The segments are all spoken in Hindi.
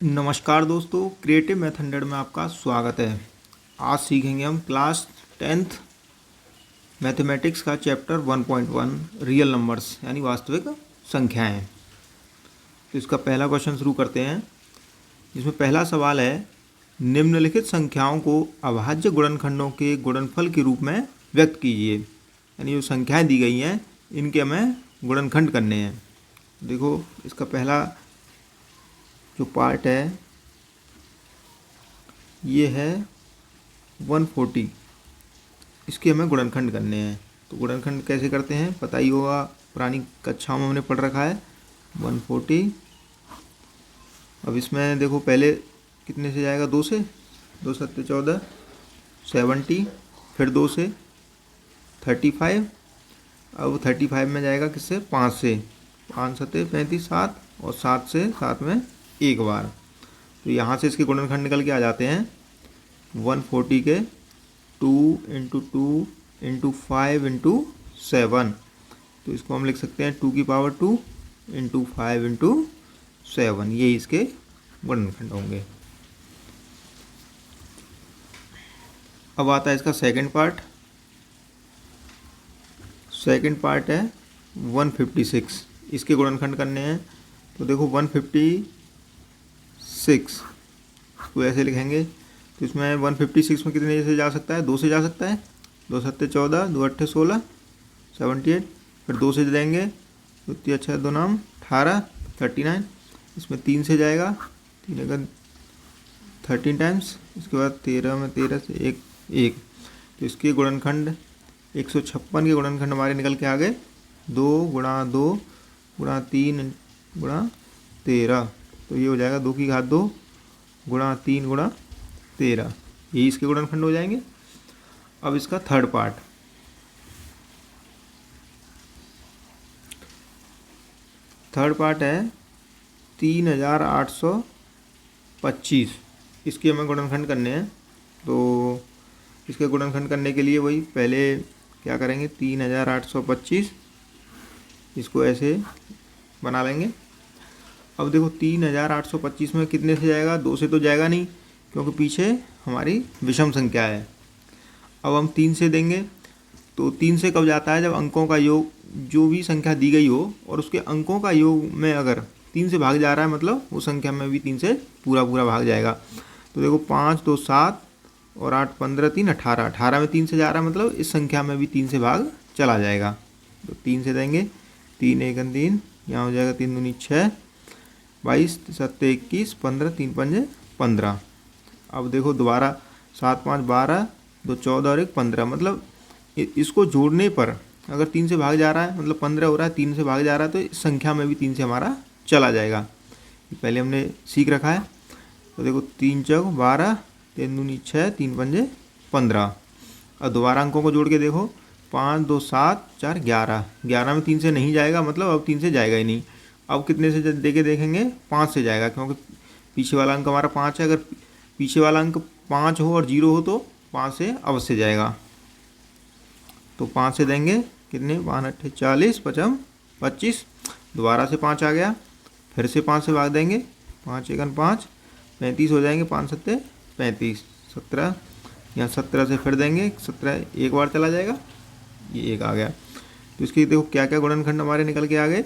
नमस्कार दोस्तों, क्रिएटिव मैथ 100 में आपका स्वागत है। आज सीखेंगे हम क्लास 10th मैथमेटिक्स का चैप्टर 1.1 रियल नंबर्स यानी वास्तविक संख्याएं। तो इसका पहला क्वेश्चन शुरू करते हैं। इसमें पहला सवाल है, निम्नलिखित संख्याओं को अभाज्य गुणनखंडों के गुणनफल के रूप में व्यक्त कीजिए। यानी जो संख्याएं दी गई हैं इनके हमें गुणनखंड करने हैं। देखो, इसका पहला जो पार्ट है ये है 140। इसके हमें गुणनखंड करने हैं। तो गुणनखंड कैसे करते हैं पता ही होगा, पुरानी कक्षाओं में हमने पढ़ रखा है। 140। अब इसमें देखो, पहले कितने से जाएगा? 2 से। 2 सत्ते 14, 70। फिर 2 से 35। अब 35 में जाएगा किससे? 5 से। 5 सत्ते 35, 7 और 7 से 7 में एक बार। तो यहाँ से इसके गुणनखंड निकल के आ जाते हैं। 140 के 2 × 2 × 5 × 7। तो इसको हम लिख सकते हैं 2 की पावर 2 × 5 × 7। ये इसके गुणनखंड होंगे। अब आता है इसका सेकंड पार्ट। सेकंड पार्ट है 156। इसके गुणनखंड करने हैं। तो देखो, 156 को ऐसे लिखेंगे। तो इसमें 156 में कितने से जा सकता है? 2 से जा सकता है। 2 सत्ते 14, 2 अट्ठे 16, 78। फिर 2 से देंगे, 2 3 अच्छा 2 नाम 18, 39। इसमें 3 से जाएगा, 3 अगर 13 टाइम्स। इसके बाद 13 में 13 से 1। तो इसके गुणनखंड 156 के गुणनखंड हमारे निकल के आ गए। 2 × 2 × 3 × 13। तो ये हो जाएगा 2 की घात 2 × 3 × 13। ये इसके गुणनखंड हो जाएंगे। अब इसका थर्ड पार्ट। थर्ड पार्ट है 3825। इसके हमें गुणनखंड करने हैं। तो इसके गुणनखंड करने के लिए वही पहले क्या करेंगे, 3825 इसको ऐसे बना लेंगे। अब देखो, 3825 में कितने से जाएगा? 2 से तो जाएगा नहीं, क्योंकि पीछे हमारी विषम संख्या है। अब हम 3 से देंगे। तो 3 से कब जाता है? जब अंकों का योग, जो भी संख्या दी गई हो और उसके अंकों का योग में अगर 3 से भाग जा रहा है, मतलब उस संख्या में भी 3 से पूरा भाग जाएगा। तो देखो, 5 2 7 और 8 15 3 18। 18 में 3 से जा रहा है, मतलब इस संख्या में भी 3 से भाग चला जाएगा। तो 3 से देंगे, 3 1 3, यहाँ हो जाएगा 3 दूनी 6, 22 7 21, 15 3 5 15। अब देखो दोबारा, 7 5 12, 2 14 और 1 15। मतलब इसको जोड़ने पर अगर 3 से भाग जा रहा है, मतलब 15 हो रहा है, 3 से भाग जा रहा है, तो इस संख्या में भी 3 से हमारा चला जाएगा। पहले हमने सीख रखा है। तो देखो, 3 चौक 12, 3 दूनी 6, 3 5 15। अब दोबारा अंकों को जोड़ के देखो, 5 2 7 4 11। 11 में 3 से नहीं जाएगा, मतलब अब 3 से जाएगा ही नहीं। अब कितने से देके देखेंगे? 5 से जाएगा, क्योंकि पीछे वाला अंक हमारा 5 है। अगर पीछे वाला अंक 5 हो और 0 हो तो 5 से अवश्य जाएगा। तो 5 से देंगे, कितने? 5 अट्ठे 40, 55 25। दोबारा से 5 आ गया, फिर से 5 से भाग देंगे, 5 1 5, 35 हो जाएंगे। 5 सत्ते 35, 17। यहाँ 17 से फिर देंगे, 17 एक बार चला जाएगा, ये 1 आ गया। तो इसके देखो क्या क्या गुणनखंड हमारे निकल के आ गए।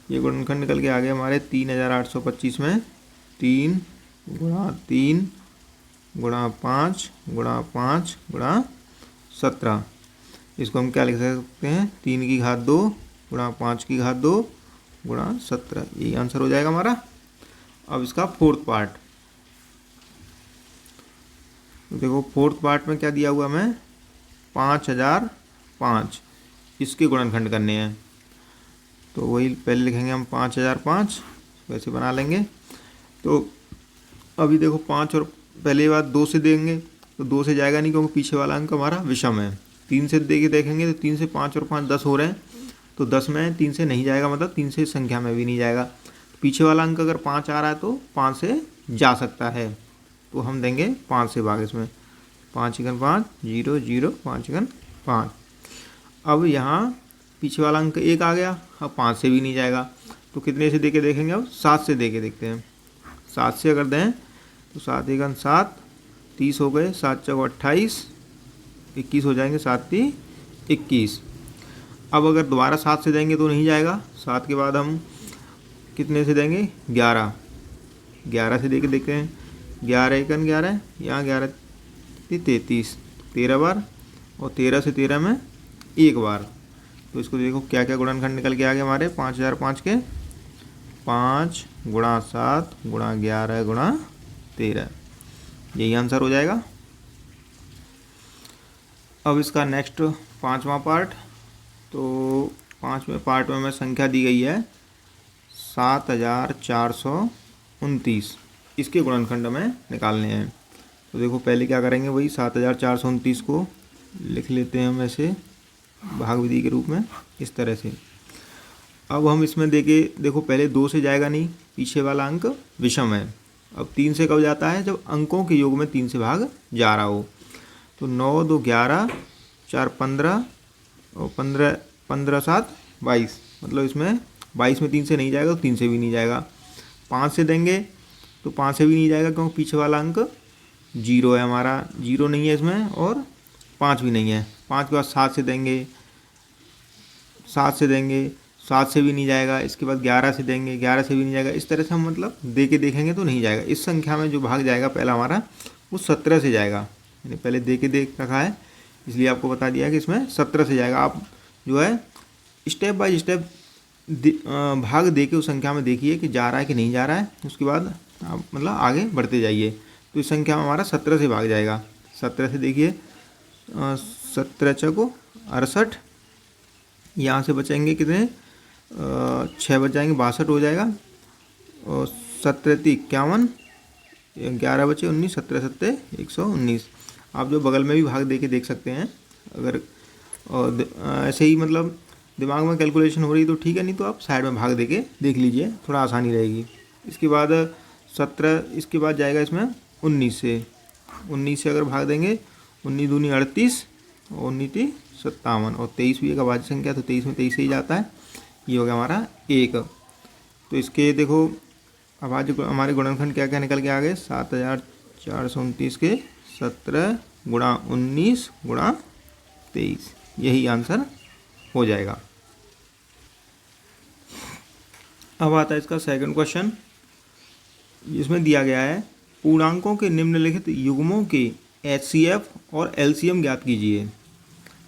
ये गुणनखंड निकल के आ गए हमारे 3825 में 3 × 3 × 5 × 5 × 17। इसको हम क्या लिख सकते हैं? 3 की घात 2 × 5 की घात 2 × 17। ये आंसर हो जाएगा हमारा। अब इसका फोर्थ पार्ट। तो देखो, फोर्थ पार्ट में क्या दिया हुआ हमें? 5005। इसके गुणनखंड करने हैं। तो वही पहले लिखेंगे हम 5005, वैसे बना लेंगे। तो अभी देखो, 5 और पहले बात 2 से देंगे तो 2 से जाएगा नहीं, क्योंकि पीछे वाला अंक हमारा विषम है। 3 से दे के देखेंगे तो 3 से 5 और 5 10 हो रहे हैं। तो 10 में 3 से नहीं जाएगा, मतलब 3 से संख्या में भी नहीं जाएगा। पीछे वाला अंक अगर 5 आ रहा है तो 5 से जा सकता है। तो हम देंगे 5 से भाग इसमें। 5 1 5 0 0, 5 1 5। अब यहाँ पीछे वाला अंक 1 आ गया, अब 5 से भी नहीं जाएगा। तो कितने से दे के देखेंगे, अब 7 से दे के देखते हैं। 7 से अगर दें तो 7 एकम 7, 30 हो गए, 7 चौको 28, 21 हो जाएंगे, 7 3 21। अब अगर दोबारा 7 से देंगे तो नहीं जाएगा। 7 के बाद हम कितने से देंगे, 11, 11 से दे के देखते हैं। 11 एकन 11, यहाँ 11 33, 13 बार, और 13 से 13 में एक बार। तो इसको देखो क्या क्या गुणनखंड निकल के आ गए हमारे 5005 के, 5 गुणा 7 गुणा 11 गुणा 13, यही आंसर हो जाएगा। अब इसका नेक्स्ट 5वां पार्ट। तो 5वें पार्ट में हमें संख्या दी गई है 7429, इसके गुणनखंड हमें निकालने हैं। तो देखो पहले क्या करेंगे, वही 7429 को लिख लेते हैं हम ऐसे भाग विधि के रूप में, इस तरह से। अब हम इसमें देखो पहले 2 से जाएगा नहीं, पीछे वाला अंक विषम है। अब 3 से कब जाता है, जब अंकों के योग में 3 से भाग जा रहा हो। तो 9 2 11, 4 15, और 15 15 7 22, मतलब इसमें 22 में 3 से नहीं जाएगा, तो 3 से भी नहीं जाएगा। 5 से देंगे तो 5 से भी नहीं जाएगा, क्योंकि पीछे वाला अंक 0 है हमारा, 0 नहीं है इसमें, और 5 भी नहीं है। 5 के बाद 7 से देंगे, 7 से देंगे, 7 से भी नहीं जाएगा। इसके बाद 11 से देंगे, 11 से भी नहीं जाएगा। इस तरह से हम मतलब दे के देखेंगे तो नहीं जाएगा। इस संख्या में जो भाग जाएगा पहला हमारा, वो 17 से जाएगा। यानी पहले दे के देख रखा है, इसलिए आपको बता दिया कि इसमें 17 से जाएगा। आप जो है स्टेप बाय स्टेप भाग दे के उस संख्या में देखिए कि जा रहा है कि नहीं जा रहा है, उसके बाद आप मतलब आगे बढ़ते जाइए। तो इस संख्या में हमारा 17 से भाग जाएगा। 17 से देखिए, 17 चौको 68, यहाँ से बचेंगे कितने, 6 बच जाएंगे, 62 हो जाएगा, और 17 51, 11 बचे 19, 17 7 119। आप जो बगल में भी भाग दे के देख सकते हैं, अगर ऐसे ही मतलब दिमाग में कैलकुलेशन हो रही तो ठीक है, नहीं तो आप साइड में भाग दे के देख लीजिए, थोड़ा आसानी रहेगी। इसके बाद 17, इसके बाद जाएगा इसमें 19 से। 19 से अगर भाग देंगे, 19 दूनी 38, और 19 × 57, और 23 भी एक अभाज्य संख्या, तो 23 में 23 से ही जाता है। ये हो गया हमारा 1। तो इसके देखो अभाज्य हमारे गुणनखंड क्या क्या निकल के आ गए, 7429 के 17 गुणा 19 गुणा 23, यही आंसर हो जाएगा। अब आता है इसका सेकंड क्वेश्चन, जिसमें दिया गया है पूर्णांकों के निम्नलिखित युग्मों के HCF और LCM ज्ञात कीजिए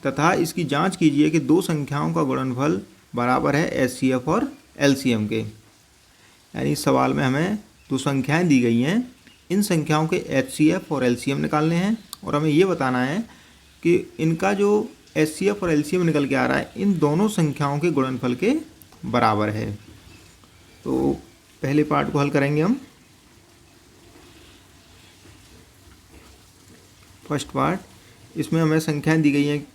तथा इसकी जांच कीजिए कि दो संख्याओं का गुणनफल बराबर है HCF और LCM के। यानी इस सवाल में हमें दो संख्याएं दी गई हैं, इन संख्याओं के HCF और LCM निकालने हैं, और हमें ये बताना है कि इनका जो HCF और LCM निकल के आ रहा है इन दोनों संख्याओं के गुणनफल के बराबर है। तो पहले पार्ट को हल करेंगे हम। फर्स्ट पार्ट, इसमें हमें संख्याएं दी गई हैं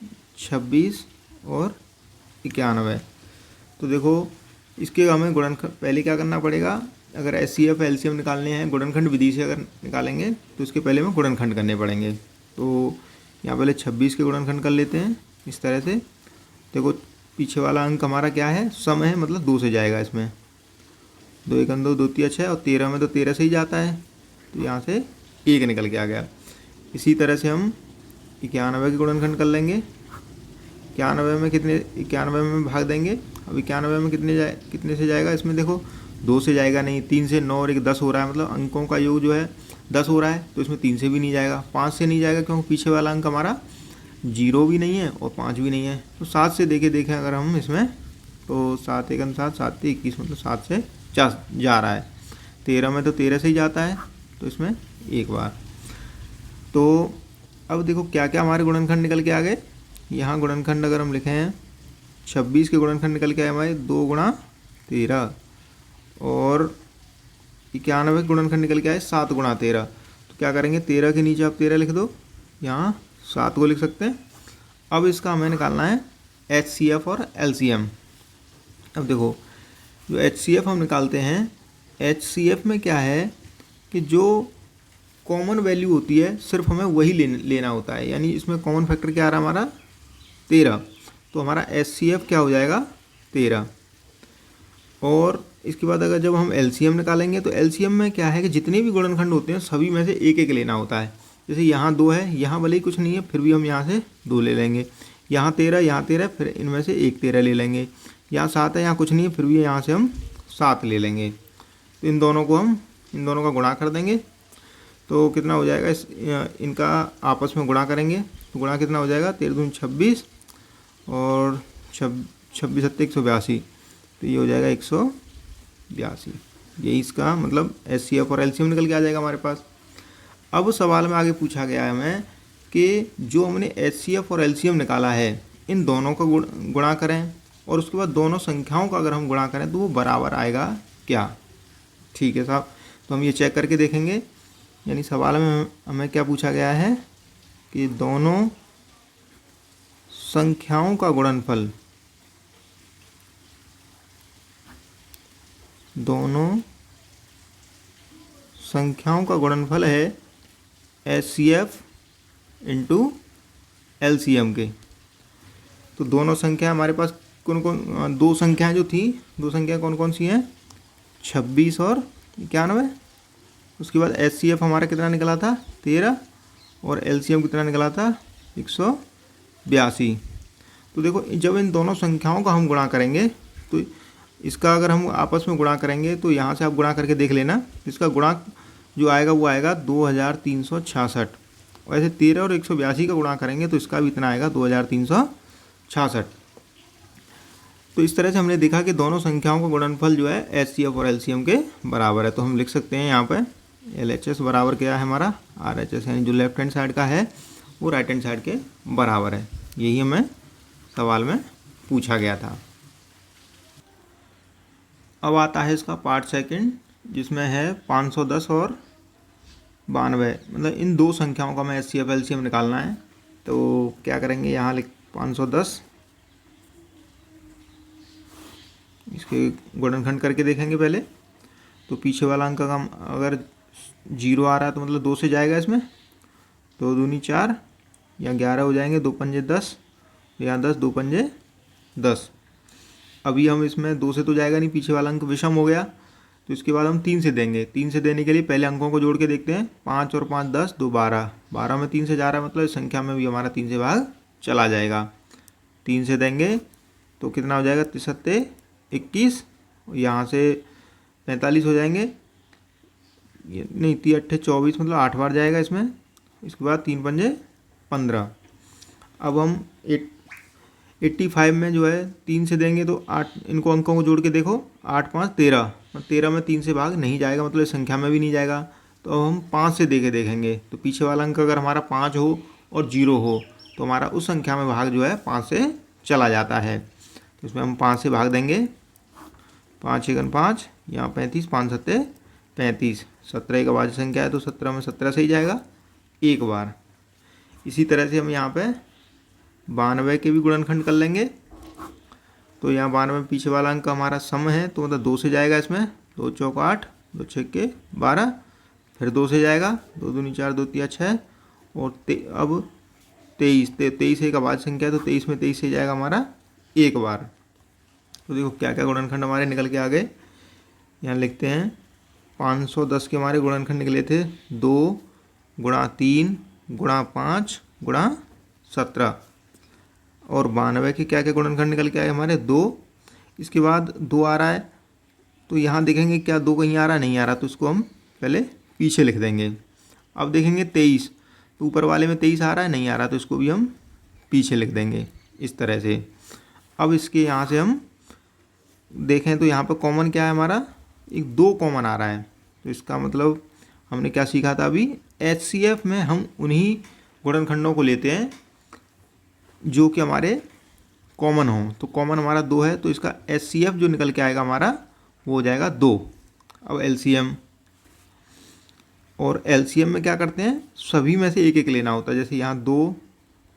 26 और 91। तो देखो इसके हमें गुणनखंड पहले क्या करना पड़ेगा, अगर HCF LCM निकालने हैं गुणनखंड विधि से अगर निकालेंगे तो इसके पहले हमें गुणनखंड करने पड़ेंगे। तो यहाँ पहले 26 के गुणनखंड कर लेते हैं इस तरह से। देखो पीछे वाला अंक हमारा क्या है, सम है, मतलब 2 से जाएगा इसमें, 2 1 2 2 3 6, और 13 में तो 13 से ही जाता है, तो यहाँ से 1 निकल के आ गया। इसी तरह से हम 91 के गुणनखंड कर लेंगे। 91 में कितने, 91 में भाग देंगे। अब 91 में कितने से जाएगा, इसमें देखो 2 से जाएगा नहीं, 3 से 9 और 1 10 हो रहा है, मतलब अंकों का योग जो है 10 हो रहा है, तो इसमें 3 से भी नहीं जाएगा, 5 से नहीं जाएगा, क्योंकि पीछे वाला अंक हमारा 0 भी नहीं है और 5 भी नहीं है। तो 7 से देखें अगर हम इसमें, तो 7 1 7, 7 21, मतलब 7 से जा रहा है। 13 में तो 13 से ही जाता है, तो इसमें एक बार। तो अब देखो क्या क्या हमारे गुणनखंड निकल के आ गए। यहाँ गुणनखंड अगर हम लिखे हैं, 26 के गुणनखंड निकल के आए हमारे 2 गुणा 13, और 91 के गुणनखंड निकल के आए 7 गुणा 13। तो क्या करेंगे, 13 के नीचे आप 13 लिख दो, यहाँ 7 को लिख सकते हैं। अब इसका हमें निकालना है HCF और LCM। अब देखो जो HCF हम निकालते हैं, HCF में क्या है कि जो कॉमन वैल्यू होती है सिर्फ हमें वही लेना होता है। यानी इसमें कॉमन फैक्टर क्या आ रहा है हमारा, 13, तो हमारा HCF क्या हो जाएगा 13। और इसके बाद अगर जब हम एलसीएम निकालेंगे तो एलसीएम में क्या है कि जितने भी गुणनखंड होते हैं सभी में से एक एक लेना होता है। जैसे यहाँ 2 है, यहाँ भले ही कुछ नहीं है फिर भी हम यहाँ से 2 ले लेंगे। यहाँ 13 फिर इनमें से एक 13 ले लेंगे। यहाँ 7 है, यहाँ कुछ नहीं है फिर भी यहाँ से हम 7 ले लेंगे। तो इन दोनों का गुणा कर देंगे तो कितना हो जाएगा, इनका आपस में गुणा करेंगे तो गुणा कितना हो जाएगा, 13 दूनी 26 और 26 सत्ते 182, तो ये हो जाएगा 182। यही इसका मतलब एचसीएफ और एलसीएम निकल के आ जाएगा हमारे पास। अब सवाल में आगे पूछा गया है हमें कि जो हमने एचसीएफ और एलसीएम निकाला है इन दोनों का गुणा करें और उसके बाद दोनों संख्याओं का अगर हम गुणा करें तो वो बराबर आएगा क्या। ठीक है साहब, तो हम ये चेक करके देखेंगे। यानी सवाल में हमें क्या पूछा गया है कि दोनों संख्याओं का गुणनफल, दोनों संख्याओं का गुणनफल है एचसीएफ इंटू एलसीएम के। तो दोनों संख्या हमारे पास कौन कौन, दो संख्याएं जो थी, दो संख्या कौन कौन सी हैं, 26 और 91। उसके बाद एचसीएफ हमारा कितना निकला था, 13, और एलसीएम कितना निकला था, 182। तो देखो जब इन दोनों संख्याओं का हम गुणा करेंगे तो इसका अगर हम आपस में गुणा करेंगे तो यहाँ से आप गुणा करके देख लेना, इसका गुणा जो आएगा वो आएगा 2366। वैसे 13 और 182 का गुणा करेंगे तो इसका भी इतना आएगा 2366। तो इस तरह से हमने देखा कि दोनों संख्याओं का गुणनफल जो है एचसीएफ और एलसीएम के बराबर है। तो हम लिख सकते हैं यहाँ पे एलएचएस बराबर क्या है हमारा आरएचएस, यानी जो लेफ्ट हैंड साइड का है वो राइट हैंड साइड के बराबर है। यही हमें सवाल में पूछा गया था। अब आता है इसका पार्ट सेकंड, जिसमें है 510 और 92। मतलब इन दो संख्याओं का हमें एचसीएफ एलसीएम निकालना है। तो क्या करेंगे, यहाँ लिख 510, इसके गुणनखंड करके देखेंगे पहले। तो पीछे वाला अंक का अगर 0 आ रहा है तो मतलब 2 से जाएगा इसमें, 2 दूनी 4, या 11 हो जाएंगे, 2 पंजे 10, या 10 2 पंजे 10। अभी हम इसमें 2 से तो जाएगा नहीं, पीछे वाला अंक विषम हो गया, तो इसके बाद हम 3 से देंगे। 3 से देने के लिए पहले अंकों को जोड़ के देखते हैं, 5 और 5 10, 2 12, 12 में 3 से जा रहा है मतलब इस संख्या में भी हमारा 3 से भाग चला जाएगा। 3 से देंगे तो कितना हो जाएगा, 3 21, यहाँ से 45 हो जाएंगे, ये नहीं 3 8 24, मतलब 8 बार जाएगा इसमें। इसके बाद 3 पंजे 15। अब हम 85 में जो है 3 से देंगे तो 8, इनको अंकों को जोड़ के देखो, 8 5 13, 13 में 3 से भाग नहीं जाएगा मतलब इस संख्या में भी नहीं जाएगा। तो अब हम 5 से दे के देखेंगे, तो पीछे वाला अंक अगर हमारा 5 हो और 0 हो तो हमारा उस संख्या में भाग जो है 5 से चला जाता है। तो इसमें हम 5 से भाग देंगे, 5 एकन 5, यहाँ 35, 5 सत्ते 35, 17 एक अभाज्य संख्या है तो 17 में 17 से ही जाएगा एक बार। इसी तरह से हम यहाँ पे 92 के भी गुणनखंड कर लेंगे। तो यहाँ 92 पीछे वाला अंक हमारा सम है तो मतलब 2 से जाएगा इसमें, 2 चौक 8, 2 छक्के 12, फिर 2 से जाएगा, 2 दूनी 4, 2 तिया 6, और अब 23 एक अभाज्य संख्या है तो 23 में 23 से जाएगा हमारा एक बार। तो देखो क्या क्या गुणनखंड हमारे निकल के आ गए। यहाँ लिखते हैं 510 के हमारे गुणनखंड निकले थे 2 गुणा 3 गुणा 5 गुणा 17, और 92 के क्या क्या गुणनखंड निकल के आए हमारे 2। इसके बाद 2 आ रहा है तो यहाँ देखेंगे क्या 2 कहीं आ रहा नहीं आ रहा, तो इसको हम पहले पीछे लिख देंगे। अब देखेंगे 23, तो ऊपर वाले में 23 आ रहा है नहीं आ रहा, तो इसको भी हम पीछे लिख देंगे इस तरह से। अब इसके यहाँ से हम देखें तो यहाँ पर कॉमन क्या है हमारा, एक 2 कॉमन आ रहा है। तो इसका मतलब हमने क्या सीखा था अभी, एचसीएफ में हम उन्हीं गुणनखंडों को लेते हैं जो कि हमारे कॉमन हो। तो कॉमन हमारा 2 है तो इसका एचसीएफ जो निकल के आएगा हमारा वो हो जाएगा 2। अब एलसीएम, और एलसीएम में क्या करते हैं, सभी में से एक एक लेना होता है। जैसे यहाँ 2,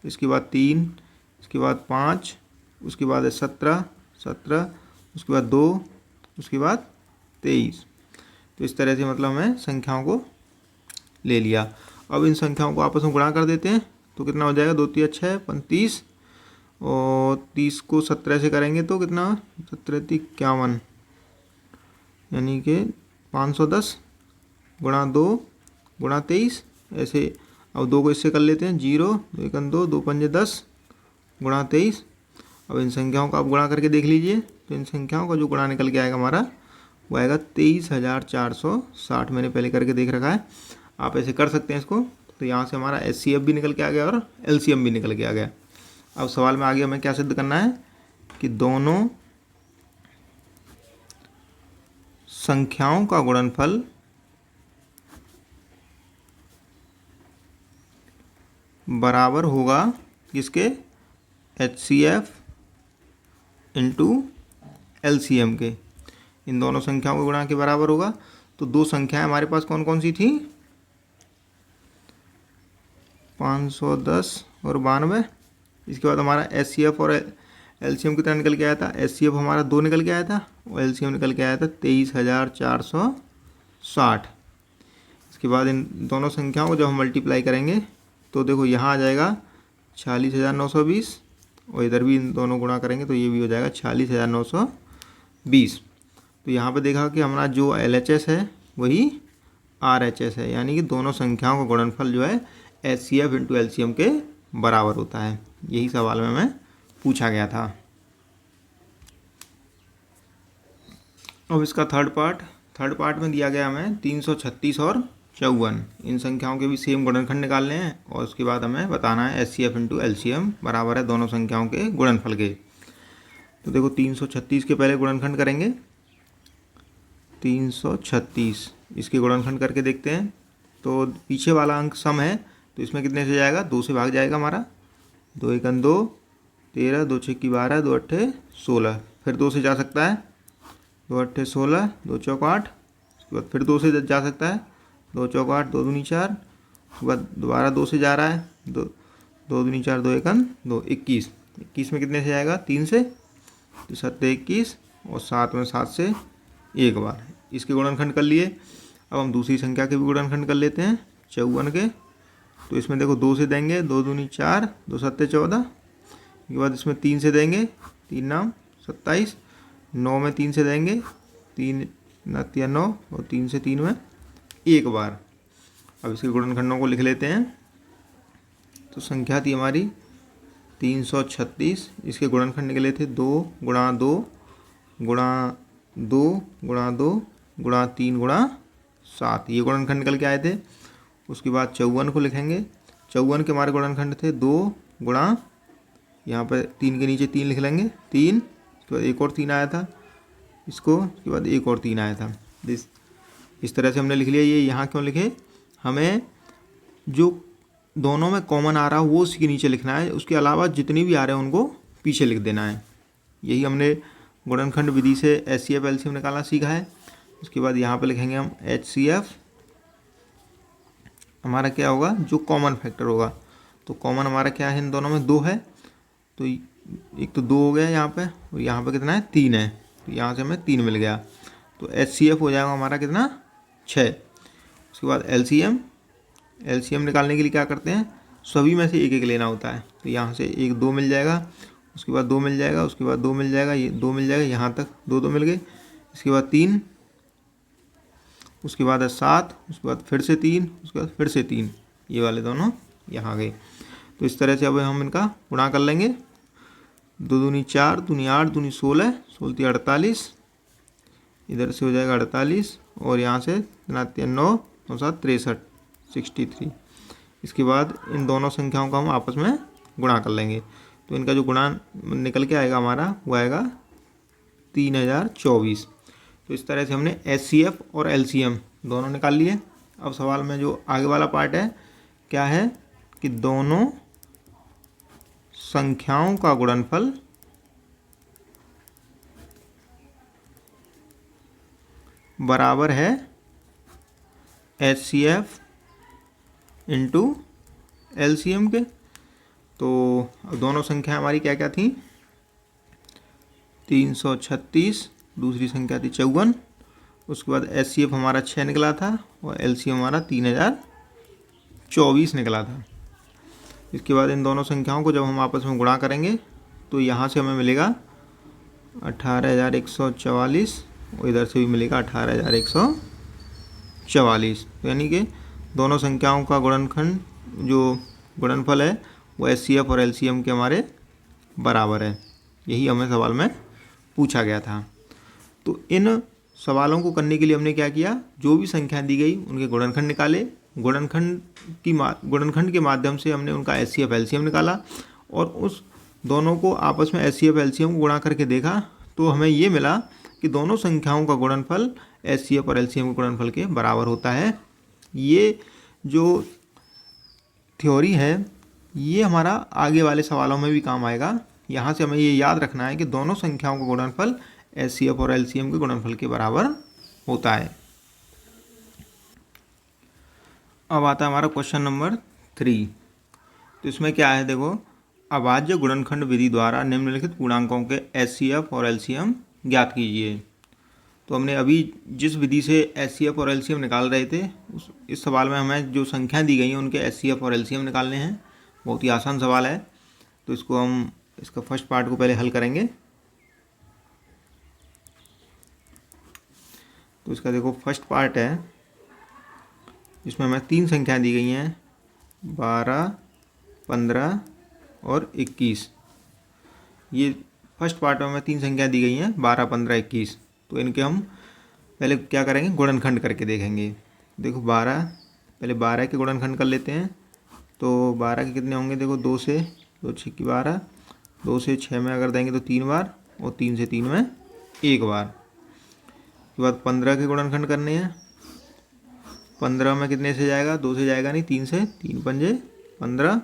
इसके बाद 3, इसके बाद 5, उसके बाद है 17, उसके बाद 2, उसके बाद 23। तो इस तरह से मतलब हमें संख्याओं को ले लिया। अब इन संख्याओं को आपस में गुणा कर देते हैं तो कितना हो जाएगा, 2 तिया 6 35, और 30 को 17 से करेंगे तो कितना, 17 51, यानी कि 510 गुणा 2 गुणा 23 ऐसे। अब 2 को इससे कर लेते हैं, 0 2 एकम 2 2 पंजे 10 गुणा 23। अब इन संख्याओं का आप गुणा करके देख लीजिए, तो इन संख्याओं का जो गुणा निकल के आएगा हमारा वो आएगा 23,460। मैंने पहले करके देख रखा है, आप ऐसे कर सकते हैं इसको। तो यहाँ से हमारा HCF भी निकल के आ गया और LCM भी निकल के आ गया। अब सवाल में आगे हमें क्या सिद्ध करना है कि दोनों संख्याओं का गुणनफल बराबर होगा किसके, HCF इंटू LCM के। इन दोनों संख्याओं के गुणा के बराबर होगा। तो दो संख्याएं हमारे पास कौन कौन सी थी, 510 और 92। इसके बाद हमारा HCF और LCM कितना निकल के आया था, HCF हमारा 2 निकल के आया था और LCM निकल के आया था 23,460। इसके बाद इन दोनों संख्याओं को जब हम मल्टीप्लाई करेंगे तो देखो यहाँ आ जाएगा 46,920 और इधर भी इन दोनों गुणा करेंगे तो ये भी हो जाएगा 46,920। तो यहाँ पे देखा कि हमारा जो LHS है वही RHS है, यानी कि दोनों संख्याओं का गुणनफल जो है HCF इंटू LCM के बराबर होता है। यही सवाल में हमें पूछा गया था। अब इसका थर्ड पार्ट में दिया गया हमें 336 और 54। इन संख्याओं के भी सेम गुणनखंड निकालने हैं और उसके बाद हमें बताना है HCF इंटू LCM बराबर है दोनों संख्याओं के गुणनफल के। तो देखो 336 के पहले गुणनखंड करेंगे, 336 इसके गुणनखंड करके देखते हैं। तो पीछे वाला अंक सम है तो इसमें कितने से जाएगा, 2 से भाग जाएगा हमारा। 2 एकम 2 13 2 6 12 2 8 16। फिर 2 से जा सकता है, 2 8 16 2 चौक 8। उसके बाद फिर 2 से जा सकता है, 2 चौक 8 2 दूनी 4। उसके बाद दोबारा 2 से जा रहा है, 2 दूनी 4 2 एकम 2 21। 21 में कितने से जाएगा, 3 से, तो 7 21 और 7 में 7 से एक बार। इसके गुणनखंड कर लिए। अब हम दूसरी संख्या के भी गुणनखंड कर लेते हैं 54 के। तो इसमें देखो 2 से देंगे, 2 दूनी 4 2 7 14। इसके बाद इसमें 3 से देंगे, 3 नाम 27। 9 में 3 से देंगे, 3 9 9 और 3 से 3 में एक बार। अब इसके गुणनखंडों को लिख लेते हैं। तो संख्या थी हमारी 336, इसके गुणनखंड निकले थे 2 गुणा 2 गुणा 2 गुणा 2 गुणा 3 गुणा 7। ये गुणनखंड निकल के आए थे। उसके बाद 54 को लिखेंगे। 54 के हमारे गुणनखंड थे 2 गुणा, यहाँ पर 3 के नीचे 3 लिख लेंगे 3। उसके बाद एक और 3 आया था इसको, उसके बाद एक और 3 आया था। इस तरह से हमने लिख लिया। ये यहाँ क्यों लिखे, हमें जो दोनों में कॉमन आ रहा है वो उसके नीचे लिखना है, उसके अलावा जितनी भी आ रहे हैं उनको पीछे लिख देना है। यही हमने गुणनखंड विधि से HCF LCM निकालना सीखा है। उसके बाद यहाँ पे लिखेंगे हम HCF, हमारा क्या होगा, जो कॉमन फैक्टर होगा। तो कॉमन हमारा क्या है, इन दोनों में 2 है, तो एक तो 2 हो गया यहाँ पे, और यहाँ पे कितना है, 3 है। तो यहाँ से हमें 3 मिल गया। तो HCF हो जाएगा हमारा कितना, 6। उसके बाद LCM निकालने के लिए क्या करते हैं, सभी में से एक एक लेना होता है। तो यहाँ से एक 2 मिल जाएगा, उसके बाद 2 मिल जाएगा, उसके बाद 2 मिल जाएगा, ये 2 मिल जाएगा, यहाँ तक 2 2 मिल गए। इसके बाद 3, उसके बाद 7, उसके बाद फिर से 3, उसके बाद फिर से 3, ये वाले दोनों यहाँ गए। तो इस तरह से अब हम इनका गुणा कर लेंगे। 2 दूनी 4 दूनी 8 दूनी 16 16 48, इधर से हो जाएगा 48 और यहाँ से 9 9 7 63 63। इसके बाद इन दोनों संख्याओं का हम आपस में गुणा कर लेंगे। तो इनका जो गुणा निकल के आएगा हमारा वो आएगा 3024। तो इस तरह से हमने HCF और LCM दोनों निकाल लिए। अब सवाल में जो आगे वाला पार्ट है क्या है कि दोनों संख्याओं का गुणनफल बराबर है HCF इंटू LCM के। तो अब दोनों संख्या हमारी क्या क्या थी, 336, दूसरी संख्या थी 54। उसके बाद HCF हमारा 6 निकला था और LCM हमारा 3024 निकला था। इसके बाद इन दोनों संख्याओं को जब हम आपस में गुणा करेंगे तो यहाँ से हमें मिलेगा 18,144 और इधर से भी मिलेगा 18,144। तो यानी कि दोनों संख्याओं का गुणनखंड जो गुणनफल है वो एचसीएफ और एलसीएम के हमारे बराबर है। यही हमें सवाल में पूछा गया था। तो इन सवालों को करने के लिए हमने क्या किया, जो भी संख्या दी गई उनके गुणनखंड निकाले, गुणनखंड के माध्यम से हमने उनका एचसीएफ एलसीएम निकाला और उस दोनों को आपस में एचसीएफ एलसीएम को गुणा करके देखा तो हमें ये मिला कि दोनों संख्याओं का गुणनफल एचसीएफ और एलसीएम के गुणनफल के बराबर होता है। ये जो थ्योरी है ये हमारा आगे वाले सवालों में भी काम आएगा। यहाँ से हमें ये याद रखना है कि दोनों संख्याओं का गुणनफल एचसीएफ और एलसीएम के गुणनफल के बराबर होता है। अब आता है हमारा क्वेश्चन नंबर 3। तो इसमें क्या है, देखो, अभाज्य गुणनखंड विधि द्वारा निम्नलिखित पूर्णांकों के एचसीएफ और एलसीएम ज्ञात कीजिए। तो हमने अभी जिस विधि से एचसीएफ और एलसीएम निकाल रहे थे इस सवाल में हमें जो संख्या दी गई है उनके एचसीएफ और एलसीएम निकालने हैं। बहुत ही आसान सवाल है। तो इसको हम इसका फर्स्ट पार्ट को पहले हल करेंगे। तो इसका देखो फर्स्ट पार्ट है, इसमें हमें 3 संख्याएं दी गई हैं 12, 15 और 21। ये फर्स्ट पार्ट में हमें 3 संख्याएं दी गई हैं 12, 15, 21। तो इनके हम पहले क्या करेंगे, गुणनखंड करके देखेंगे। देखो 12, पहले 12 के गुणनखंड कर लेते हैं। तो 12 के कितने होंगे, देखो 2 से 2 6 की 12, 2 से 6 में अगर देंगे तो 3 बार और 3 से 3 में 1 बार। उसके बाद 15 के गुणनखंड करने हैं। 15 में कितने से जाएगा, 2 से जाएगा नहीं, 3 से, 3 पंजे 15,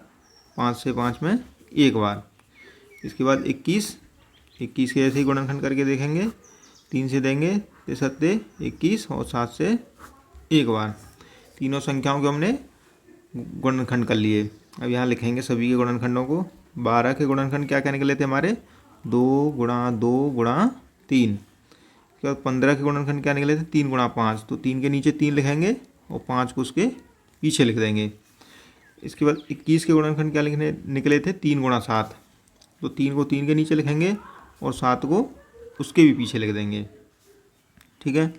5 से 5 में 1 बार। इसके बाद 21 के ऐसे ही गुणनखंड करके देखेंगे। 3 से देंगे 3 21 और 7 से 1 बार। तीनों संख्याओं के हमने गुणनखंड कर लिए। अब यहाँ लिखेंगे सभी के गुणनखंडों को। 12 के गुणनखंड क्या क्या निकले थे हमारे, 2 गुणा 2 गुणा 3। उसके बाद 15 के गुणनखंड क्या निकले थे, 3 गुणा 5। तो 3 के नीचे 3 लिखेंगे और 5 को उसके पीछे लिख देंगे। इसके बाद 21 के गुणनखंड क्या निकले थे, 3 गुणा 7। तो 3 को 3 के नीचे लिखेंगे और 7 को उसके भी पीछे लिख देंगे। ठीक है,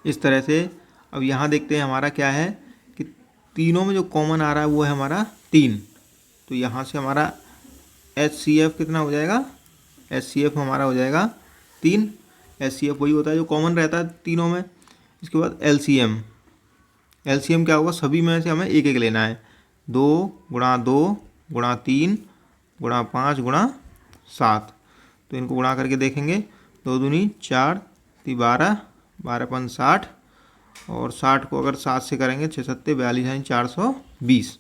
इस तरह से। अब यहाँ देखते हैं हमारा क्या है कि तीनों में जो कॉमन आ रहा है वो है हमारा 3। तो यहाँ से हमारा एचसीएफ कितना हो जाएगा, एचसीएफ हमारा हो जाएगा 3। एचसीएफ वही होता है जो कॉमन रहता है तीनों में। इसके बाद एलसीएम क्या होगा, सभी में से हमें एक एक लेना है। 2 गुणा 2 गुणा 3 गुणा 5 गुणा 7। तो इनको गुणा करके देखेंगे। 2 दूनी 4, 3 12, 12 5 60 और 60 को अगर 7 से करेंगे 6 7 42 यानी 420।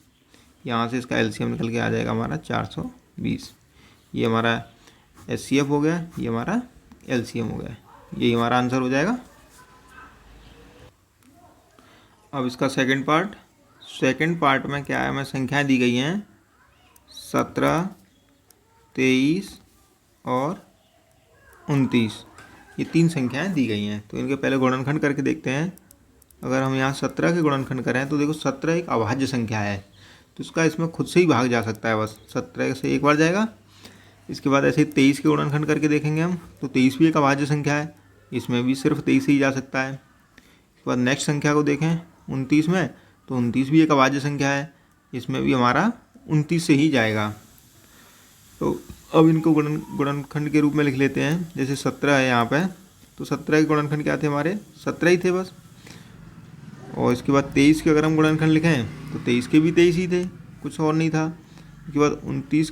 यहाँ से इसका एलसीएम निकल के आ जाएगा हमारा 420। ये हमारा एचसीएफ हो गया, ये हमारा एलसीएम हो गया। यही हमारा आंसर हो जाएगा। अब इसका सेकंड पार्ट में क्या है, हमें संख्याएं दी गई हैं 17, 23 और 29। ये 3 संख्याएं दी गई हैं। तो इनके पहले गुणनखंड करके देखते हैं। अगर हम यहाँ 17 के गुणनखंड करें तो देखो 17 एक अभाज्य संख्या है, तो इसका इसमें खुद से ही भाग जा सकता है, बस 17 से एक बार जाएगा। इसके बाद ऐसे ही 23 के गुणनखंड करके देखेंगे हम, तो 23 भी एक अभाज्य संख्या है, इसमें भी सिर्फ 23 ही जा सकता है। इसके बाद नेक्स्ट संख्या को देखें 29 में, तो 29 भी एक अभाज्य संख्या है, इसमें भी हमारा 29 से ही जाएगा। तो अब इनको गुणनखंड के रूप में लिख लेते हैं। जैसे 17 है यहाँ पे, तो 17 के गुणनखंड क्या थे हमारे, 17 ही थे बस। और इसके बाद 23 के अगर हम गुणनखंड लिखें तो 23 के भी 23 ही थे, कुछ और नहीं था। इसके बाद 29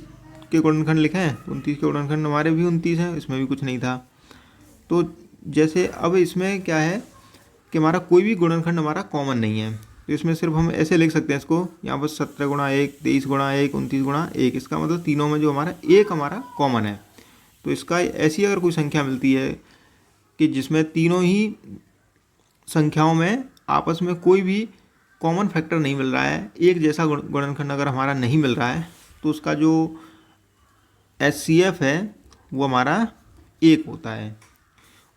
के गुणनखंड लिखें तो 29 के गुणनखंड हमारे भी 29 हैं, इसमें भी कुछ नहीं था। तो जैसे अब इसमें क्या है कि हमारा कोई भी गुणनखंड हमारा कॉमन नहीं है, तो इसमें सिर्फ हम ऐसे लिख सकते हैं इसको, यहाँ पर 17 गुणा 1, 23 गुणा 1, 29 गुणा 1। इसका मतलब तीनों में जो हमारा एक हमारा कॉमन है। तो इसका ऐसी अगर कोई संख्या मिलती है कि जिसमें तीनों ही संख्याओं में आपस में कोई भी कॉमन फैक्टर नहीं मिल रहा है, एक जैसा गुणनखंड अगर हमारा नहीं मिल रहा है, तो उसका जो एचसीएफ है वो हमारा 1 होता है।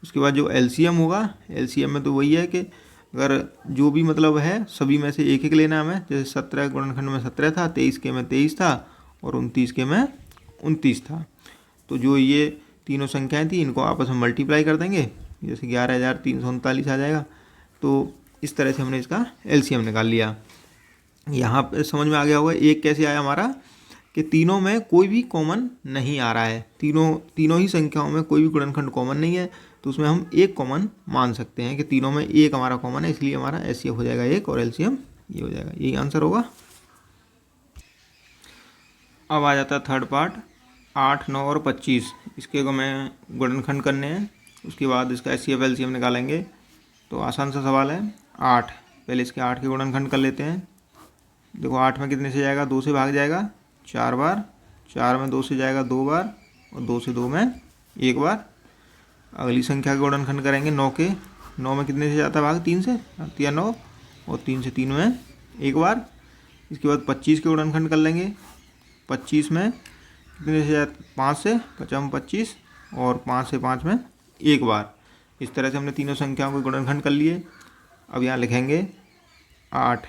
उसके बाद जो एलसीएम होगा, एलसीएम में तो वही है कि अगर जो भी मतलब है सभी में से एक एक लेना हमें। जैसे 17 गुणनखंड में 17 था, 23 के में 23 था और 29 के में 29 था। तो जो ये तीनों संख्याएं थी इनको आपस में मल्टीप्लाई कर देंगे, जैसे 11,339 आ जाएगा। तो इस तरह से हमने इसका एलसीएम निकाल लिया। यहाँ पे समझ में आ गया होगा एक कैसे आया हमारा, कि तीनों में कोई भी कॉमन नहीं आ रहा है, तीनों ही संख्याओं में कोई भी गुणनखंड कॉमन नहीं है, तो उसमें हम एक कॉमन मान सकते हैं कि तीनों में एक हमारा कॉमन है, इसलिए हमारा एचसीएफ हो जाएगा 1 और एलसीएम ये हो जाएगा। यही आंसर होगा। अब आ जाता है थर्ड पार्ट, 8, 9 और 25। इसके को मैं गुणनखंड करने हैं, उसके बाद इसका एचसीएफ एलसीएम निकालेंगे। तो आसान सा सवाल है। 8, पहले इसके 8 के गुणनखंड कर लेते हैं। देखो 8 में कितने से जाएगा, 2 से भाग जाएगा 4 बार, 4 में 2 से जाएगा 2 बार, और 2 से 2 में 1 बार। अगली संख्या का गुणनखंड करेंगे 9 के, 9 में कितने से जाता है भाग, 3 से, 9, और 3 से 3 में 1 बार। इसके बाद 25 के गुणनखंड कर लेंगे। 25 में कितने से जाता, 5 से, 5 25, और 5 से 5 में 1 बार। इस तरह से हमने तीनों संख्याओं के गुणनखंड कर लिए। अब यहाँ लिखेंगे 8,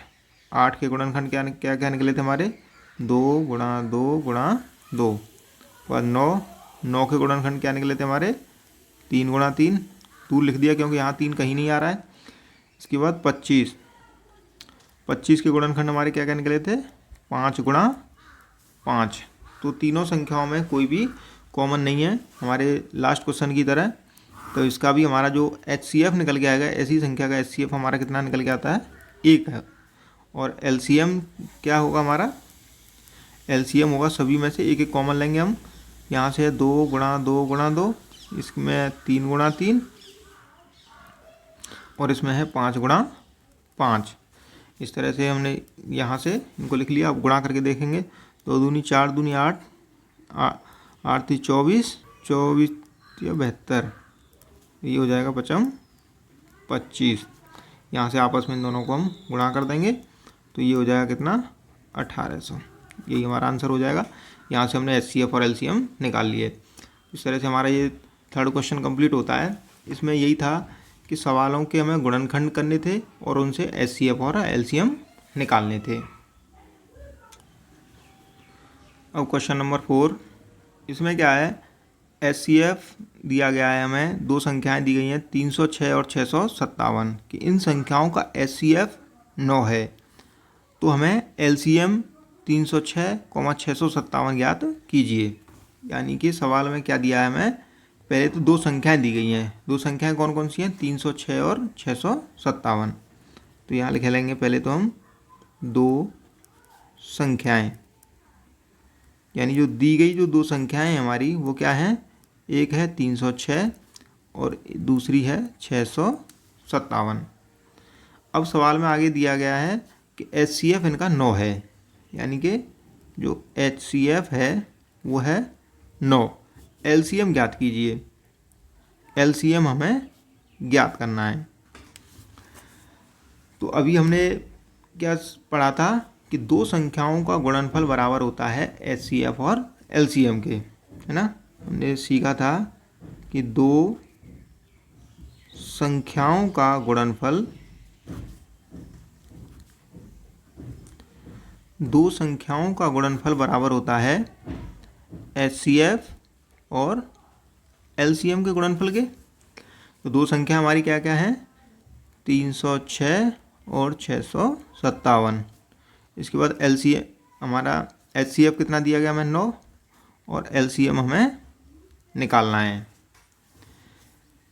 8 के गुणनखंड क्या क्या क्या निकले थे हमारे, 2 गुणा 2 गुणा 2। और 9, 9 के गुणनखंड क्या निकले थे हमारे, 3 गुणा 3, 2 लिख दिया क्योंकि यहाँ 3 कहीं नहीं आ रहा है। इसके बाद 25, 25 के गुणनखंड हमारे क्या क्या निकले थे, 5 गुणा 5। तो तीनों संख्याओं में कोई भी कॉमन नहीं है, हमारे लास्ट क्वेश्चन की तरह। तो इसका भी हमारा जो एचसीएफ निकल के आएगा, ऐसी संख्या का एचसीएफ हमारा कितना निकल के आता है, 1 है। और एलसीएम क्या होगा हमारा, एलसीएम होगा सभी में से एक एक कॉमन लेंगे हम। यहाँ से 2 गुणा 2 गुणा 2, इसमें 3 गुणा 3, और इसमें है 5 गुणा 5। इस तरह से हमने यहाँ से इनको लिख लिया। अब गुणा करके देखेंगे, 2 दूनी 4 दूनी 8, 8 थी 24, 24 या 72, ये हो जाएगा 5 25। यहाँ से आपस में इन दोनों को हम गुणा कर देंगे, तो ये हो जाएगा कितना, 1800। यही हमारा आंसर हो जाएगा। यहाँ से हमने एचसीएफ और एलसीएम निकाल लिए। इस तरह से हमारा ये थर्ड क्वेश्चन कंप्लीट होता है। इसमें यही था कि सवालों के हमें गुणनखंड करने थे और उनसे एचसीएफ और एलसीएम निकालने थे। अब क्वेश्चन नंबर 4, इसमें क्या है, एचसीएफ दिया गया है, हमें दो संख्याएं दी गई हैं 306 और 657 कि इन संख्याओं का एचसीएफ 9 है। तो हमें एलसीएम 306, 657 ज्ञात कीजिए। यानी कि सवाल में क्या दिया है हमें, पहले तो दो संख्याएं दी गई हैं। दो संख्याएं कौन कौन सी हैं, 306 और 657। तो यहाँ लिख लेंगे पहले तो हम दो संख्याएं, यानी जो दी गई जो दो संख्याएं हैं हमारी वो क्या हैं, एक है 306 और दूसरी है 657। अब सवाल में आगे दिया गया है कि एचसीएफ इनका 9 है, यानी कि जो एचसीएफ है वो है 9। एलसीएम ज्ञात कीजिए, एलसीएम हमें ज्ञात करना है। तो अभी हमने क्या पढ़ा था कि दो संख्याओं का गुणनफल बराबर होता है एचसीएफ और एलसीएम के, है ना। हमने सीखा था कि दो संख्याओं का गुणनफल, दो संख्याओं का गुणनफल बराबर होता है एचसीएफ और एलसीएम के गुणनफल के। तो दो संख्या हमारी क्या क्या हैं, 306 और 657। इसके बाद एलसीएम हमारा, एचसीएफ कितना दिया गया हमें 9, और एलसीएम हमें निकालना है।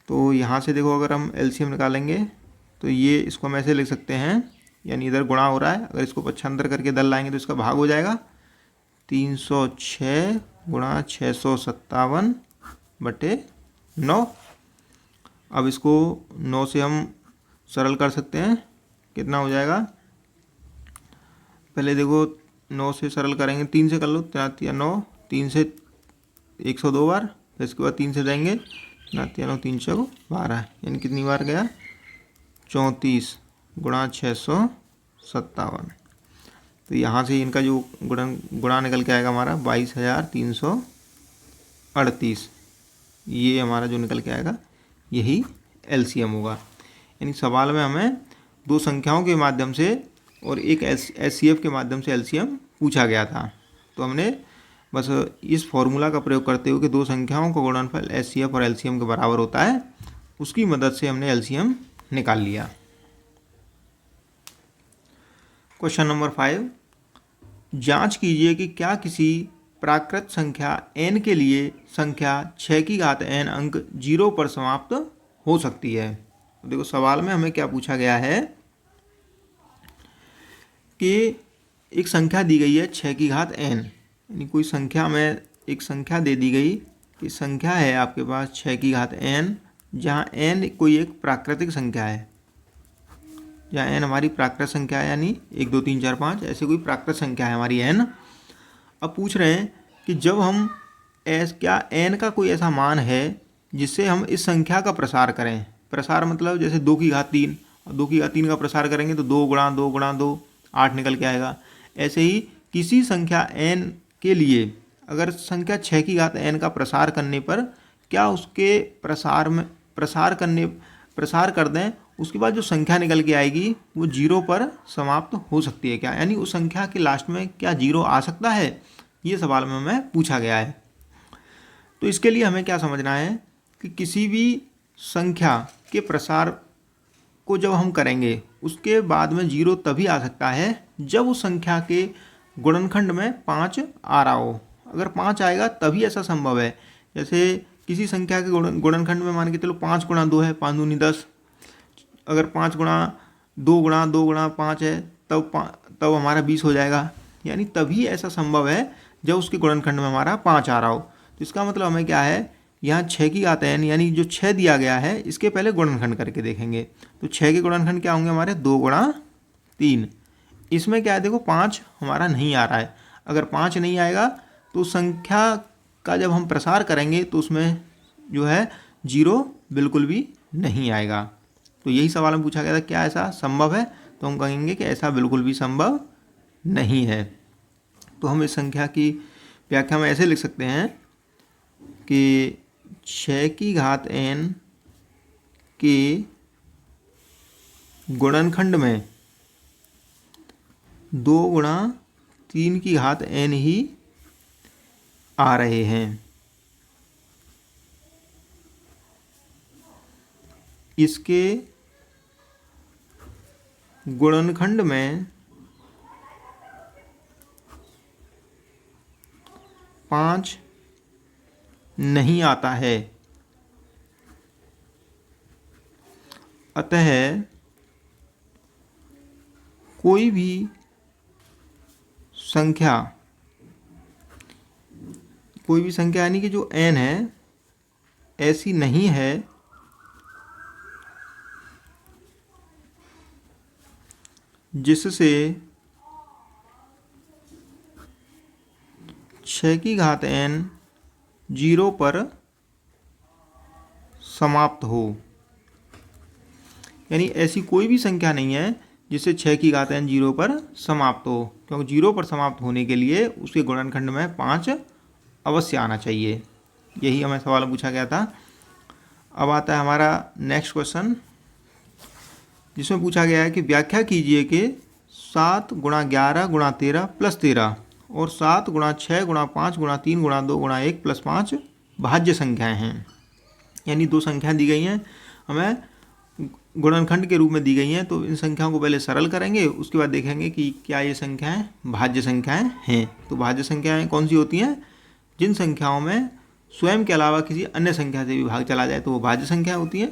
तो यहाँ से देखो अगर हम एलसीएम निकालेंगे तो ये इसको हम ऐसे लिख सकते हैं, यानी इधर गुणा हो रहा है, अगर इसको पक्षांतर करके दल लाएंगे तो इसका भाग हो जाएगा। 306 गुणा 657 बटे 9। अब इसको 9 से हम सरल कर सकते हैं, कितना हो जाएगा, पहले देखो 9 से सरल करेंगे, 3 से कर लो, 9, 3 से 102 बार, फिर इसके बाद 3 से देंगे, 9 3 6 12, यानी कितनी बार गया, 34 गुणा 657। तो यहाँ से इनका जो गुणा निकल के आएगा हमारा 22,338। ये हमारा जो निकल के आएगा यही एलसीएम होगा। यानी सवाल में हमें दो संख्याओं के माध्यम से और एक एचसीएफ के माध्यम से एलसीएम पूछा गया था। तो हमने बस इस फॉर्मूला का प्रयोग करते हुए कि दो संख्याओं का गुणनफल एचसीएफ और एलसीएम के बराबर होता है, उसकी मदद से हमने एलसीएम निकाल लिया। क्वेश्चन नंबर 5, जांच कीजिए कि क्या किसी प्राकृत संख्या n के लिए संख्या 6 की घात n अंक 0 पर समाप्त हो सकती है। तो देखो सवाल में हमें क्या पूछा गया है कि एक संख्या दी गई है 6 की घात n, यानी कोई संख्या में एक संख्या दे दी गई कि संख्या है आपके पास 6 की घात n, जहाँ n कोई एक प्राकृतिक संख्या है, जहाँ n हमारी प्राकृत संख्या है, यानी 1 2 3 4 5 ऐसे कोई प्राकृत संख्या है हमारी n। अब पूछ रहे हैं कि जब हम क्या n का कोई ऐसा मान है जिससे हम इस संख्या का प्रसार करें। प्रसार मतलब जैसे 2 की घात 3, और 2 की घात 3 का प्रसार करेंगे तो 2 गुणा 2 गुणा 2 8 निकल के आएगा। ऐसे ही किसी संख्या n के लिए अगर संख्या 6 की घात n का प्रसार करने पर क्या उसके प्रसार कर दें, उसके बाद जो संख्या निकल के आएगी वो 0 पर समाप्त हो सकती है क्या, यानी उस संख्या के लास्ट में क्या 0 आ सकता है, ये सवाल में हमें पूछा गया है। तो इसके लिए हमें क्या समझना है कि किसी भी संख्या के प्रसार को जब हम करेंगे उसके बाद में 0 तभी आ सकता है जब उस संख्या के गुणनखंड में 5 आ रहा हो। अगर 5 आएगा तभी ऐसा संभव है। जैसे किसी संख्या के गुणनखंड में मान के चलो 5 गुणा 2 है, 5 दूनी 10। अगर 5 गुणा 2 गुणा 2 गुणा 5 है तब हमारा 20 हो जाएगा, यानी तभी ऐसा संभव है जब उसके गुणनखंड में हमारा 5 आ रहा हो। तो इसका मतलब हमें क्या है, यहाँ 6 की घात n यानी जो 6 दिया गया है इसके पहले गुणनखंड करके देखेंगे। तो 6 के गुणनखंड क्या होंगे हमारे 2 गुणा 3। इसमें क्या है देखो 5 हमारा नहीं आ रहा है। अगर 5 नहीं आएगा तो संख्या का जब हम प्रसार करेंगे तो उसमें जो है 0 बिल्कुल भी नहीं आएगा। तो यही सवाल में पूछा गया था क्या ऐसा संभव है, तो हम कहेंगे कि ऐसा बिल्कुल भी संभव नहीं है। तो हम इस संख्या की व्याख्या में ऐसे लिख सकते हैं कि 6 की घात n के गुणनखंड में 2 गुणा 3 की घात n ही आ रहे हैं। इसके गुणनखंड में 5 नहीं आता है, अतः कोई भी संख्या यानी कि जो n है ऐसी नहीं है जिससे 6 की घात n 0 पर समाप्त हो। यानी ऐसी कोई भी संख्या नहीं है जिससे 6 की घात n 0 पर समाप्त हो, क्योंकि 0 पर समाप्त होने के लिए उसके गुणनखंड में 5 अवश्य आना चाहिए। यही हमें सवाल पूछा गया था। अब आता है हमारा नेक्स्ट क्वेश्चन, जिसमें पूछा गया है कि व्याख्या कीजिए कि 7 गुणा 11 गुणा 13 प्लस 13 और 7 गुणा 6 गुणा 5 गुणा 3 गुणा 2 गुणा 1 प्लस 5 भाज्य संख्याएं हैं। यानी दो संख्याएं दी गई हैं, हमें गुणनखंड के रूप में दी गई हैं। तो इन संख्याओं को पहले सरल करेंगे, उसके बाद देखेंगे कि क्या ये संख्याएं भाज्य संख्याएं हैं। तो भाज्य संख्याएं कौन सी होती हैं, जिन संख्याओं में स्वयं के अलावा किसी अन्य संख्या से भी भाग चला जाए तो वो भाज्य संख्या होती है।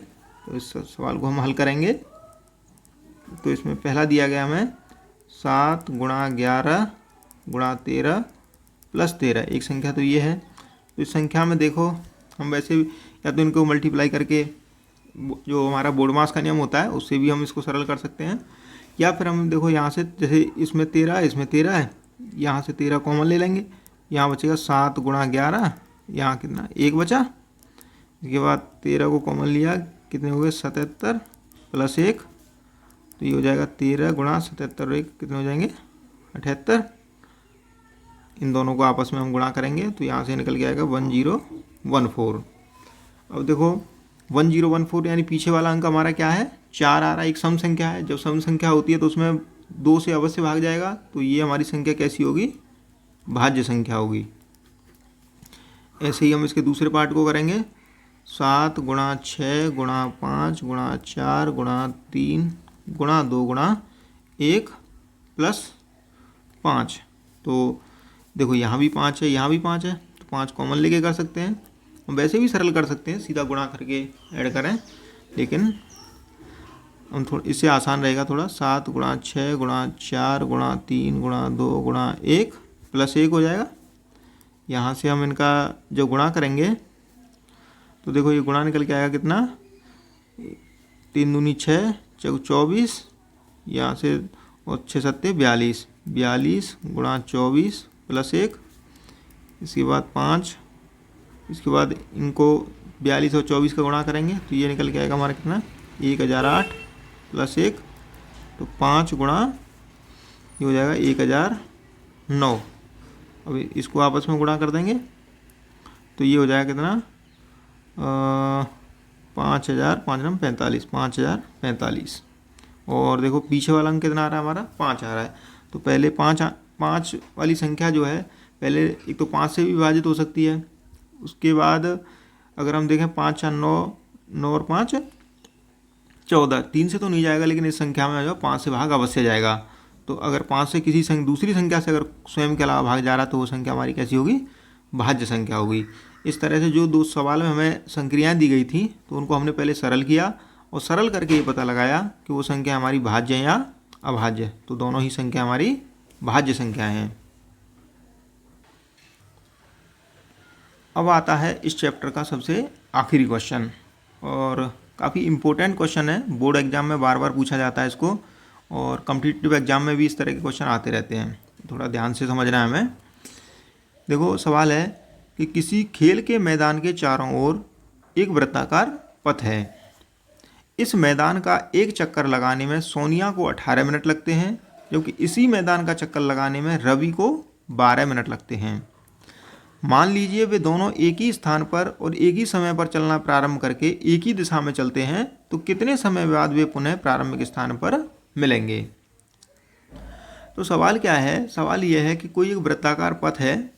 तो इस सवाल को हम हल करेंगे। तो इसमें पहला दिया गया हमें 7 गुणा 11 गुणा 13 प्लस 13, एक संख्या तो ये है। तो इस संख्या में देखो हम वैसे या तो इनको मल्टीप्लाई करके जो हमारा बोर्डमास का नियम होता है उससे भी हम इसको सरल कर सकते हैं, या फिर हम देखो यहाँ से जैसे इसमें 13 है, इसमें 13 है, यहाँ से 13 कॉमन ले लेंगे, यहाँ बचेगा 7 गुणा 11, यहाँ कितना 1 बचा। इसके बाद 13 को कॉमन लिया, कितने हो गए 77 प्लस 1, तो ये हो जाएगा 13 गुणा 77 और 1 कितने हो जाएंगे 78। इन दोनों को आपस में हम गुणा करेंगे तो यहाँ से निकल के आएगा 1014। अब देखो 1014 यानी पीछे वाला अंक हमारा क्या है 4 आ रहा है, एक सम संख्या है। जब सम संख्या होती है तो उसमें 2 से अवश्य भाग जाएगा, तो ये हमारी संख्या कैसी होगी, भाज्य संख्या होगी। ऐसे ही हम इसके दूसरे पार्ट को करेंगे 7 गुणा 6 गुणा 5 गुणा 4 गुणा 3 गुणा 2 गुणा 1 प्लस 5। तो देखो यहाँ भी 5 है, यहाँ भी 5 है, तो 5 कॉमन लेके कर सकते हैं। हम वैसे भी सरल कर सकते हैं, सीधा गुणा करके ऐड करें, लेकिन हम थोड़ा इससे आसान रहेगा थोड़ा। 7 गुणा 6 गुणा 4 गुणा 3 गुणा 2 गुणा 1 प्लस 1 हो जाएगा। यहाँ से हम इनका जो गुणा करेंगे तो देखो ये गुणा निकल के आएगा कितना, 3 दूनी 6 चौक 24, यहाँ से और 6 सत्ते 42, 42 गुणा 24 प्लस 1, इसके बाद 5, इसके बाद इनको 42 और 24 का गुणा करेंगे तो ये निकल के आएगा हमारा कितना, 1008 प्लस 1, तो 5 गुणा ये हो जाएगा 1009। अब इसको आपस में गुणा कर देंगे तो ये हो जाएगा कितना, 5000, 5 नम 45, 5045। और देखो पीछे वाला अंक कितना आ रहा है हमारा, 5 आ रहा है। तो पहले 5 वाली संख्या जो है पहले एक तो 5 से भी विभाजित हो सकती है। उसके बाद अगर हम देखें 5 4 9, 9 और 5 14, 3 से तो नहीं जाएगा, लेकिन इस संख्या में जो 5 से भाग अवश्य जाएगा। तो अगर 5 से किसी दूसरी संख्या से अगर स्वयं के अलावा भाग जा रहा तो वो संख्या हमारी कैसी होगी, भाज्य संख्या होगी। इस तरह से जो दो सवाल में हमें संक्रियाएँ दी गई थी तो उनको हमने पहले सरल किया और सरल करके ये पता लगाया कि वो संख्या हमारी भाज्य या अभाज्य। तो दोनों ही संख्या हमारी भाज्य संख्याएँ हैं। अब आता है इस चैप्टर का सबसे आखिरी क्वेश्चन, और काफ़ी इम्पोर्टेंट क्वेश्चन है, बोर्ड एग्जाम में बार बार पूछा जाता है इसको, और कॉम्पिटिटिव एग्जाम में भी इस तरह के क्वेश्चन आते रहते हैं। थोड़ा ध्यान से समझना है हमें। देखो सवाल है कि किसी खेल के मैदान के चारों ओर एक वृत्ताकार पथ है। इस मैदान का एक चक्कर लगाने में सोनिया को 18 मिनट लगते हैं, जबकि इसी मैदान का चक्कर लगाने में रवि को 12 मिनट लगते हैं। मान लीजिए वे दोनों एक ही स्थान पर और एक ही समय पर चलना प्रारंभ करके एक ही दिशा में चलते हैं, तो कितने समय बाद वे पुनः प्रारंभिक स्थान पर मिलेंगे। तो सवाल क्या है, सवाल यह है कि कोई एक वृत्ताकार पथ है,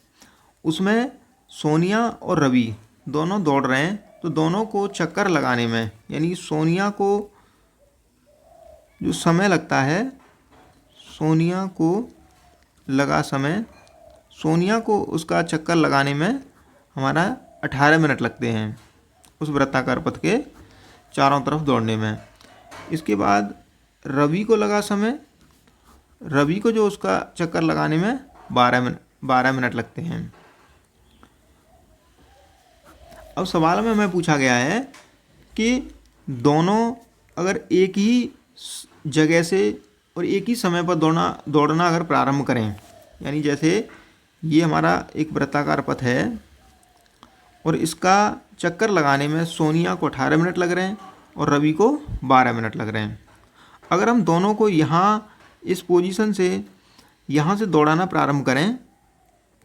उसमें सोनिया और रवि दोनों दौड़ रहे हैं, तो दोनों को चक्कर लगाने में, यानी सोनिया को जो समय लगता है, सोनिया को लगा समय, सोनिया को उसका चक्कर लगाने में हमारा 18 मिनट लगते हैं उस वृत्ताकार पथ के चारों तरफ दौड़ने में। इसके बाद रवि को लगा समय, रवि को जो उसका चक्कर लगाने में 12 मिनट लगते हैं। अब सवाल में हमें पूछा गया है कि दोनों अगर एक ही जगह से और एक ही समय पर दौड़ना अगर प्रारंभ करें, यानी जैसे ये हमारा एक वृत्ताकार पथ है और इसका चक्कर लगाने में सोनिया को 18 मिनट लग रहे हैं और रवि को 12 मिनट लग रहे हैं। अगर हम दोनों को यहाँ इस पोजीशन से यहाँ से दौड़ाना प्रारंभ करें,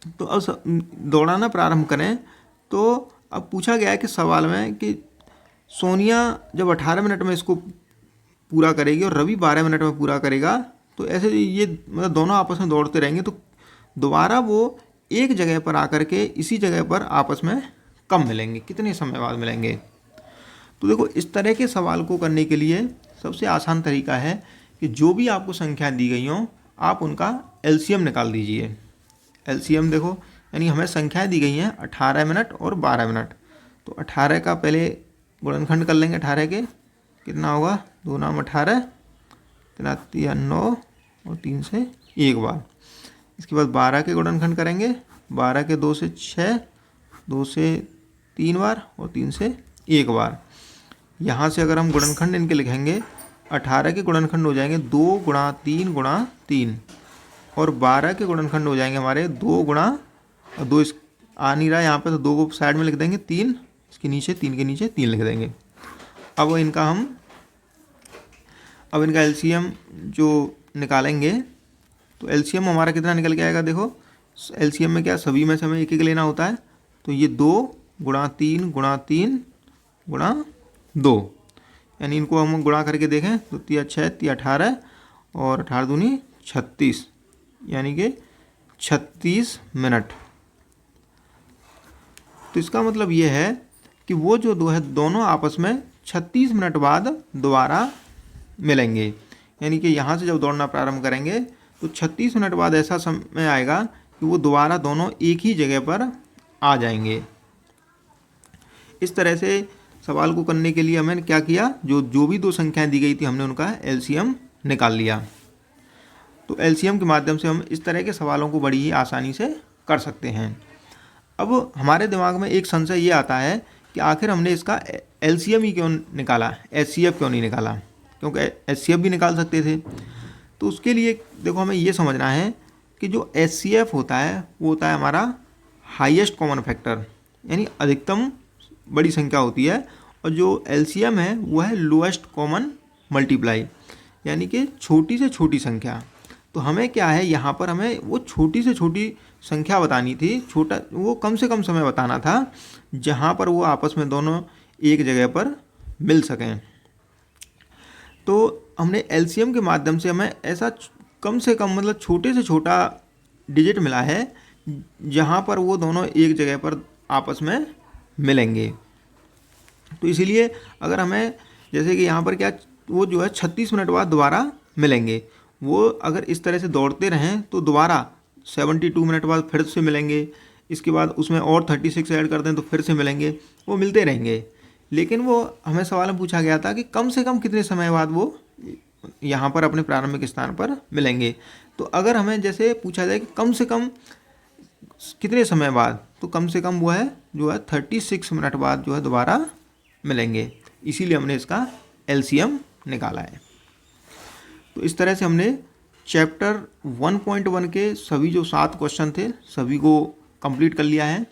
तो अब दौड़ाना प्रारंभ करें तो अब पूछा गया है कि सवाल में कि सोनिया जब 18 मिनट में इसको पूरा करेगी और रवि 12 मिनट में पूरा करेगा, तो ऐसे ये मतलब दोनों आपस में दौड़ते रहेंगे, तो दोबारा वो एक जगह पर आकर के इसी जगह पर आपस में कब मिलेंगे, कितने समय बाद मिलेंगे। तो देखो इस तरह के सवाल को करने के लिए सबसे आसान तरीका है कि जो भी आपको संख्या दी गई हों आप उनका एलसीएम निकाल दीजिए। एलसीएम देखो, यानी हमें संख्याएं दी गई हैं 18 मिनट और 12 मिनट, तो 18 का पहले गुणनखंड कर लेंगे। 18 के कितना होगा, 2 नाम 18, 3 9 और 3 से 1 बार। इसके बाद 12 के गुणनखंड करेंगे, 12 के 2 से 6, 2 से 3 बार और 3 से 1 बार। यहाँ से अगर हम गुणनखंड इनके लिखेंगे, 18 के गुणनखंड हो जाएंगे 2 गुणा 3 गुणा 3, और 12 के गुणनखंड हो जाएंगे हमारे 2 गुणा, और 2 इस आ नहीं रहा यहाँ पे, तो 2 को साइड में लिख देंगे, 3 इसके नीचे, 3 के नीचे 3 लिख देंगे। अब इनका एलसीएम जो निकालेंगे, तो एलसीएम हमारा कितना निकल के आएगा। देखो एलसीएम में क्या, सभी में से हमें एक एक लेना होता है, तो ये 2 गुणा 3 गुणा 3 गुणा 2, यानी इनको हम गुणा करके देखें तो 3 6 3 18 और 18 दूनी 36, यानी कि 36 मिनट। तो इसका मतलब ये है कि वो जो दो है दोनों आपस में 36 मिनट बाद दोबारा मिलेंगे। यानी कि यहाँ से जब दौड़ना प्रारंभ करेंगे तो 36 मिनट बाद ऐसा समय आएगा कि वो दोबारा दोनों एक ही जगह पर आ जाएंगे। इस तरह से सवाल को करने के लिए हमें क्या किया, जो भी दो संख्याएं दी गई थी हमने उनका एलसीएम निकाल लिया। तो एलसीएम के माध्यम से हम इस तरह के सवालों को बड़ी ही आसानी से कर सकते हैं। अब हमारे दिमाग में एक संशय ये आता है कि आखिर हमने इसका एलसीएम ही क्यों निकाला, एचसीएफ क्यों नहीं निकाला, क्योंकि एचसीएफ भी निकाल सकते थे। तो उसके लिए देखो हमें ये समझना है कि जो एचसीएफ होता है वो होता है हमारा हाईएस्ट कॉमन फैक्टर, यानी अधिकतम बड़ी संख्या होती है, और जो एलसीएम है वो है लोएस्ट कॉमन मल्टीप्लाई, यानी कि छोटी से छोटी संख्या। तो हमें क्या है, यहाँ पर हमें वो छोटी से छोटी संख्या बतानी थी, छोटा वो कम से कम समय बताना था जहाँ पर वो आपस में दोनों एक जगह पर मिल सकें। तो हमने एलसीएम के माध्यम से हमें ऐसा कम से कम मतलब छोटे से छोटा डिजिट मिला है जहाँ पर वो दोनों एक जगह पर आपस में मिलेंगे। तो इसीलिए अगर हमें जैसे कि यहाँ पर क्या वो जो है 36 मिनट बाद दोबारा मिलेंगे, वो अगर इस तरह से दौड़ते रहें तो दोबारा 72 मिनट बाद फिर से मिलेंगे, इसके बाद उसमें और 36 ऐड कर दें तो फिर से मिलेंगे, वो मिलते रहेंगे। लेकिन वो हमें सवाल में पूछा गया था कि कम से कम कितने समय बाद वो यहाँ पर अपने प्रारंभिक स्थान पर मिलेंगे। तो अगर हमें जैसे पूछा जाए कि कम से कम कितने समय बाद, तो कम से कम वो है जो है 36 मिनट बाद जो है दोबारा मिलेंगे, इसीलिए हमने इसका एलसीएम निकाला है। तो इस तरह से हमने चैप्टर 1.1 के सभी जो 7 क्वेश्चन थे सभी को कंप्लीट कर लिया है।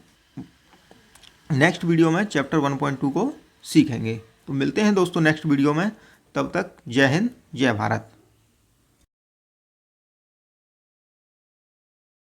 नेक्स्ट वीडियो में चैप्टर 1.2 को सीखेंगे। तो मिलते हैं दोस्तों नेक्स्ट वीडियो में, तब तक जय हिंद जय भारत।